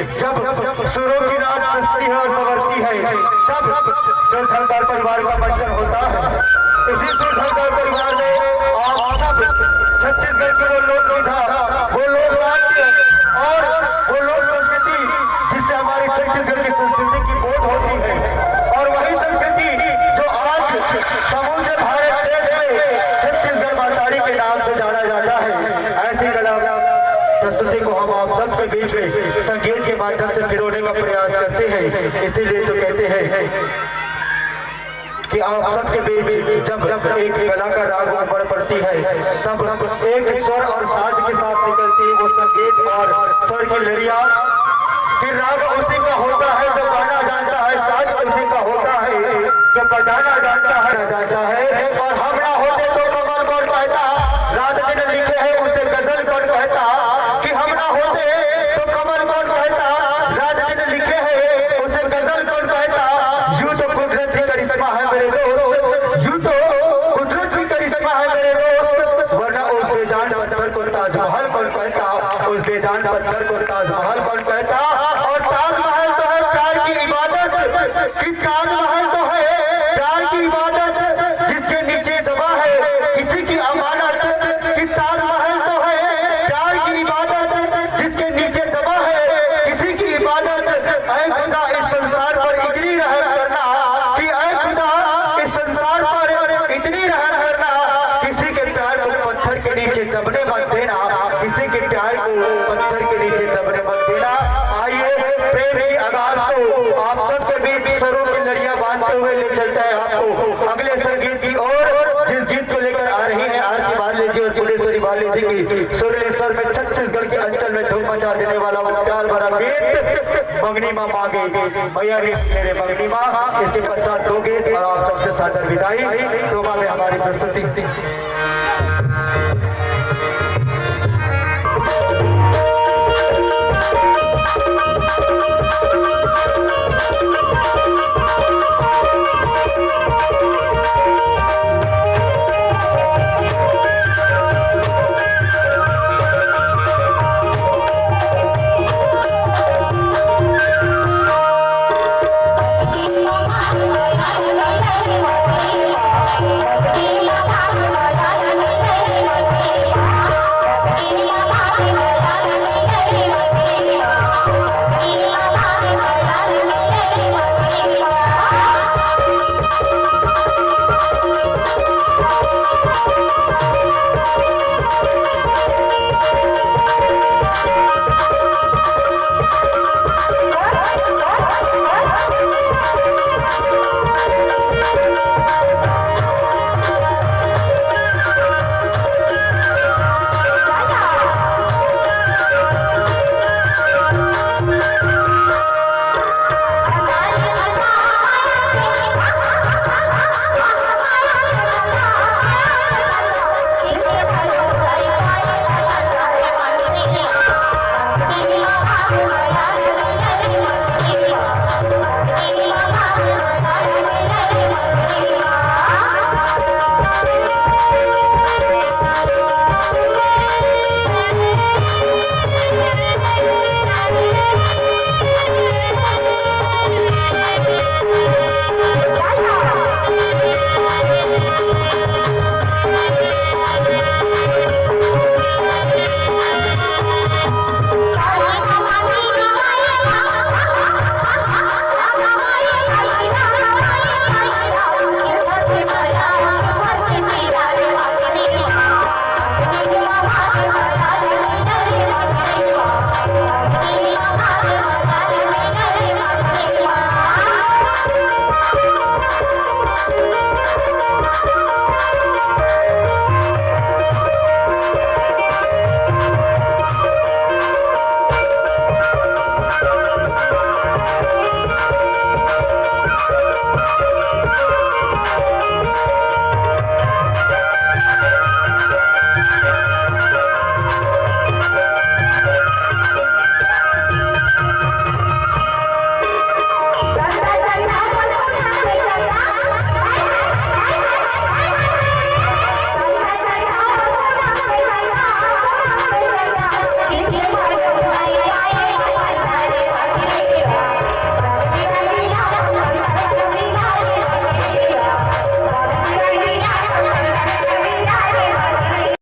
जब सुरों की रात सजती है और संवरती है तब सुरझलकार परिवार का मंचन होता है। इसी सुरझलकार परिवार में आप सब छत्तीसगढ़ के वो लोक विधा, वो लोक वाद्य और वो लोक संस्कृति जिससे हमारी छत्तीसगढ़ की संस्कृति की बोध होती है और वही संस्कृति जो आज समूचे भारत देश में छत्तीसगढ़ माताड़ी के नाम से जाना जाता है। ऐसी कला प्रस्तुति को हम आप सबके बीच में संगीत के माध्यम से पिरोने का प्रयास करते हैं। इसीलिए तो कहते हैं कि आप सबके बीच जब एक कला का राग उमड़ पड़ती है तब एक स्वर और साज के साथ निकलती है वो संगीत और स्वर की लहरिया। कि राग उसी का होता है जो गाना जानता है, साज उसी का होता है जो बजाना जानता है। और हम ना होते तो कमल कौन कहता, रात दिन लिखे है उसे गजल कौन कहता। कि हम ना होते तो कमल कौन कहता, रात दिन लिखे है उसे गजल कौन कहता। यूं तो कुदरत की करिश्मा है मेरे दोस्त, यूं तो कुदरत की करिश्मा है मेरे दोस्त, वरना उस बेजान पत्थर को ताजमहल कौन कहता, उस बेजान पत्थर को ताजमहल कौन कहता। और ताजमहल तो है प्यार की इबादत, कि ताजमहल तो है प्यार की इबादत जिसके नीचे दबा है किसी की अमानत। कि ताजमहल तो है प्यार की इबादत जिसके नीचे दबा है किसी की इबादत। ऐ खुदा इस संसार पर इतनी रहम करना, कि ऐ खुदा इस संसार पर इतनी रहम करना, किसी के प्यार को पत्थर के नीचे दबने मत देना, किसी के प्यार को पत्थर के नीचे दबने मत देना। आइए प्रेम की आगाज को आप सबके बीच सरों की लड़ियां बांधते हुए ले चलता है आपको अगले संगीत की ओर, जिस गीत को लेकर आ रही है आरती बाले जी और फुलेश्वरी बाले जी की सुरेश्वर में छत्तीसगढ़ के अंचल में धूम मचा देने वाला वो प्यार भरा गीत मंगनी माँ मांगे मैया रे मेरे मंगनी माँ। इसके पश्चात दो गीत और आप सबसे सादर विदाई। शोभा में हमारी प्रस्तुति।